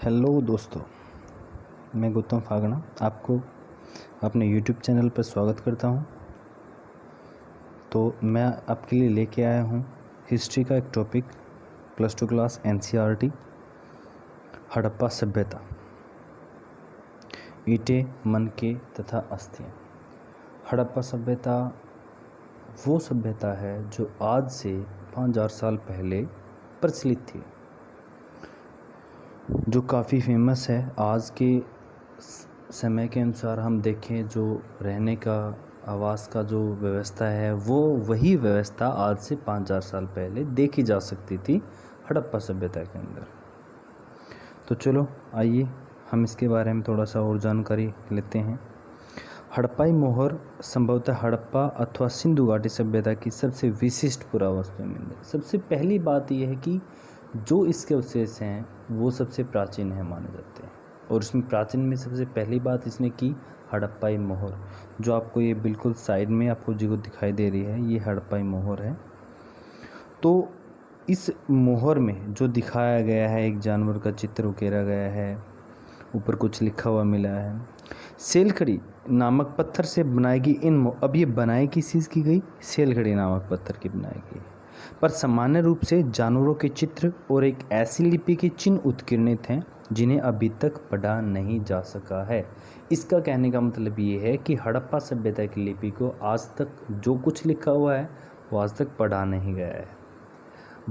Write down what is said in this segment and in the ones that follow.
Hello दोस्तों, मैं गौतम फागड़ा आपको अपने यूट्यूब चैनल पर स्वागत करता हूं। तो मैं आपके लिए लेके आया हूं हिस्ट्री का एक टॉपिक, +2 क्लास एनसीईआरटी, हड़प्पा सभ्यता, ईंटें, मनके तथा अस्थियां। हड़प्पा सभ्यता वो सभ्यता है जो आज से 5000 साल पहले प्रचलित थी, जो काफ़ी फेमस है। आज के समय के अनुसार हम देखें, जो रहने का, आवास का जो व्यवस्था है, वो वही व्यवस्था आज से 5000 साल पहले देखी जा सकती थी हड़प्पा सभ्यता के अंदर। तो चलो आइए हम इसके बारे में थोड़ा सा और जानकारी लेते हैं। हड़प्पाई मोहर संभवतः हड़प्पा अथवा सिंधु घाटी सभ्यता की सबसे विशिष्ट पुरावस्तु में सबसे पहली बात यह है कि जो इसके अवशेष हैं वो सबसे प्राचीन है माने जाते हैं, और इसमें प्राचीन में सबसे पहली बात इसने की हड़प्पाई मोहर, जो आपको ये बिल्कुल साइड में आपको जो दिखाई दे रही है, ये हड़प्पाई मोहर है। तो इस मोहर में जो दिखाया गया है, एक जानवर का चित्र उकेरा गया है, ऊपर कुछ लिखा हुआ मिला है। सेलखड़ी नामक पत्थर से बनाई गई अब ये बनाई किस चीज़ की गई? सेलखड़ी नामक पत्थर की बनाई गई, पर सामान्य रूप से जानवरों के चित्र और एक ऐसी लिपि के चिन्ह उत्कीर्णित हैं जिन्हें अभी तक पढ़ा नहीं जा सका है। इसका कहने का मतलब ये है कि हड़प्पा सभ्यता की लिपि को आज तक जो कुछ लिखा हुआ है वो आज तक पढ़ा नहीं गया है।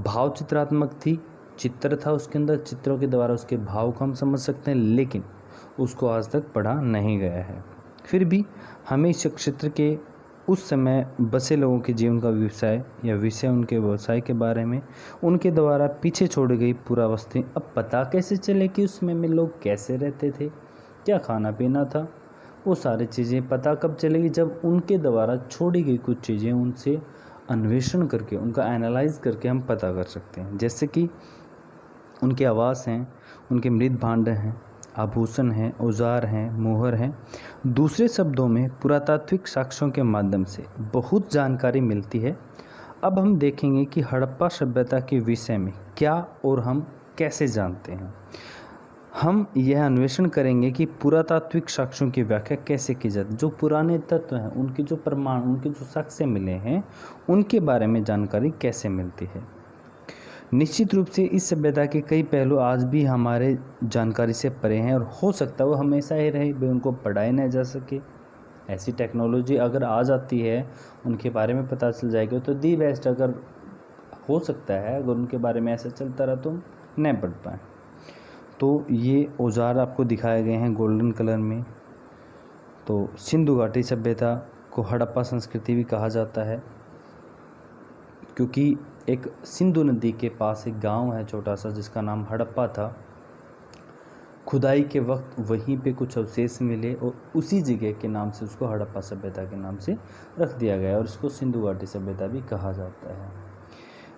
भाव चित्रात्मक थी, चित्र था उसके अंदर, चित्रों के द्वारा उसके भाव को हम समझ सकते हैं, लेकिन उसको आज तक पढ़ा नहीं गया है। फिर भी हमें इस क्षेत्र के उस समय बसे लोगों के जीवन का व्यवसाय या विषय, उनके व्यवसाय के बारे में, उनके द्वारा पीछे छोड़ी गई पुरावस्तुएं अब पता कैसे चले कि उस समय में लोग कैसे रहते थे, क्या खाना पीना था, वो सारी चीज़ें पता कब चलेगी? जब उनके द्वारा छोड़ी गई कुछ चीज़ें उनसे अन्वेषण करके, उनका एनालाइज करके हम पता कर सकते हैं। जैसे कि उनके आवास हैं, उनके मृत भांड हैं, आभूषण हैं, औजार हैं, मोहर हैं। दूसरे शब्दों में पुरातात्विक साक्ष्यों के माध्यम से बहुत जानकारी मिलती है। अब हम देखेंगे कि हड़प्पा सभ्यता के विषय में क्या और हम कैसे जानते हैं। हम यह अन्वेषण करेंगे कि पुरातात्विक साक्ष्यों की व्याख्या कैसे की जाती है। जो पुराने तत्व हैं, उनके जो प्रमाण, उनके जो साक्ष्य मिले हैं, उनके बारे में जानकारी कैसे मिलती है। निश्चित रूप से इस सभ्यता के कई पहलू आज भी हमारे जानकारी से परे हैं, और हो सकता है वो हमेशा ही रहे, भी उनको पढ़ाई ना जा सके। ऐसी टेक्नोलॉजी अगर आ जाती है, उनके बारे में पता चल जाएगा तो दी बेस्ट। अगर हो सकता है अगर उनके बारे में ऐसा चलता रहा तो हम नहीं पढ़ पाए। तो ये औजार आपको दिखाए गए हैं गोल्डन कलर में। तो सिंधु घाटी सभ्यता को हड़प्पा संस्कृति भी कहा जाता है, क्योंकि एक सिंधु नदी के पास एक गांव है छोटा सा, जिसका नाम हड़प्पा था। खुदाई के वक्त वहीं पे कुछ अवशेष मिले और उसी जगह के नाम से उसको हड़प्पा सभ्यता के नाम से रख दिया गया, और इसको सिंधु घाटी सभ्यता भी कहा जाता है।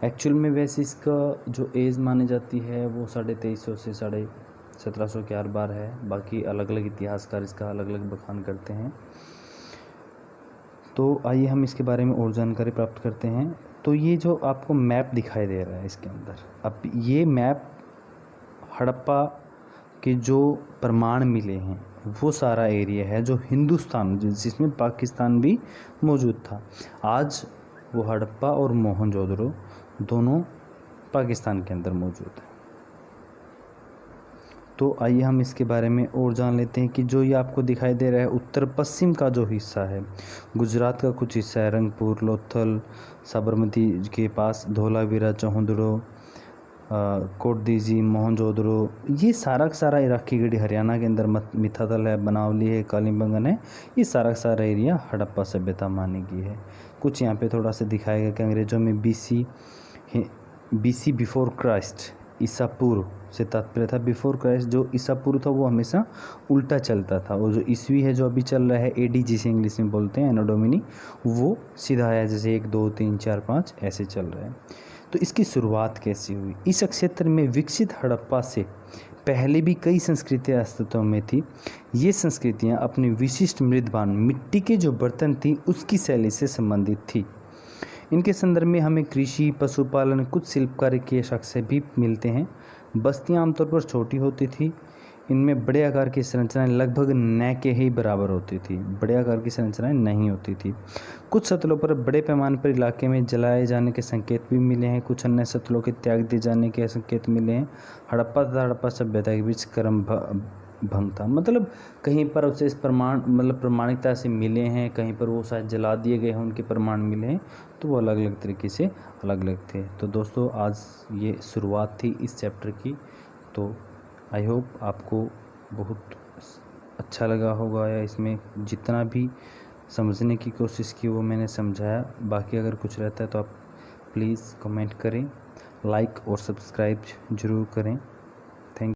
एक्चुअल में वैसे इसका जो एज मानी जाती है वो 2350 से 1750 के आर बार है। बाकी अलग अलग इतिहासकार इसका अलग अलग बखान करते हैं। तो आइए हम इसके बारे में और जानकारी प्राप्त करते हैं। तो ये जो आपको मैप दिखाई दे रहा है इसके अंदर, अब ये मैप हड़प्पा के जो प्रमाण मिले हैं वो सारा एरिया है जो हिंदुस्तान, जिसमें पाकिस्तान भी मौजूद था। आज वो हड़प्पा और मोहनजोदड़ो दोनों पाकिस्तान के अंदर मौजूद है। तो आइए हम इसके बारे में और जान लेते हैं कि जो ये आपको दिखाई दे रहा है उत्तर पश्चिम का जो हिस्सा है, गुजरात का कुछ हिस्सा है, रंगपुर, लोथल, साबरमती के पास धोलावीरा, चौहदड़ो, कोटदीजी, मोहनजोदड़ो, ये सारा का सारा इराकी गढ़ी हरियाणा के अंदर मिठातल है, बनावली है, कालीबंगन है, ये सारा का सारा एरिया हड़प्पा सभ्यता मानी गई है। कुछ यहाँ पे थोड़ा सा दिखाया गया कि अंग्रेज़ों में बीसी बिफोर क्राइस्ट, ईसा पूर्व से तात्पर्य था। बिफोर क्राइस्ट जो ईसा पूर्व था वो हमेशा उल्टा चलता था, और जो ईस्वी है जो अभी चल रहा है एडी, जिसे इंग्लिश में बोलते हैं, एनो डोमिनी, वो सीधा है, जैसे 1 2 3 4 5 ऐसे चल रहा है। तो इसकी शुरुआत कैसी हुई? इस क्षेत्र में विकसित हड़प्पा से पहले भी कई संस्कृतियाँ अस्तित्व में थी। ये संस्कृतियाँ अपनी विशिष्ट मृदभान मिट्टी के जो बर्तन थी उसकी शैली से संबंधित थी। इनके संदर्भ में हमें कृषि, पशुपालन, कुछ शिल्पकारी के साक्ष्य भी मिलते हैं। बस्तियाँ आमतौर पर छोटी होती थी। इनमें बड़े आकार की संरचनाएं लगभग न के ही बराबर होती थी, बड़े आकार की संरचनाएं नहीं होती थी। कुछ सतलों पर बड़े पैमाने पर इलाके में जलाए जाने के संकेत भी मिले हैं, कुछ अन्य सतलों के त्याग दिए जाने के संकेत मिले हैं। हड़प्पा तथा हड़प्पा सभ्यता के बीच क्रम भंग था, मतलब कहीं पर उसे इस प्रमाणिकता से मिले हैं, कहीं पर वो शायद जला दिए गए हैं, उनके प्रमाण मिले हैं, तो वो अलग अलग तरीके से अलग अलग थे। तो दोस्तों आज ये शुरुआत थी इस चैप्टर की, तो आई होप आपको बहुत अच्छा लगा होगा, या इसमें जितना भी समझने की कोशिश की वो मैंने समझाया। बाकी अगर कुछ रहता है तो आप प्लीज़ कमेंट करें, लाइक और सब्सक्राइब ज़रूर करें।